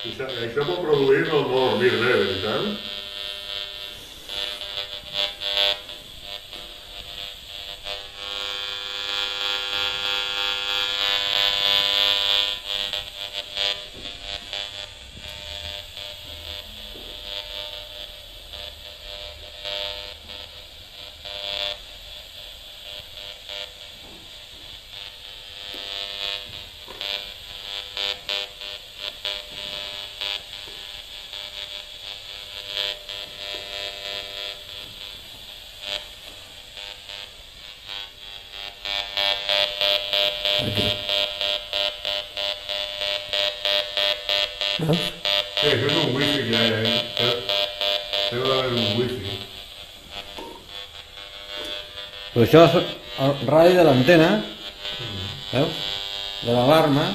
Això pot produir no dormir bé, veritat? Aquí. Veus? Sí, això és un wifi que hi ha, deu d'haver un wifi. Però això és el radi de l'antena, veus? De l'alarma.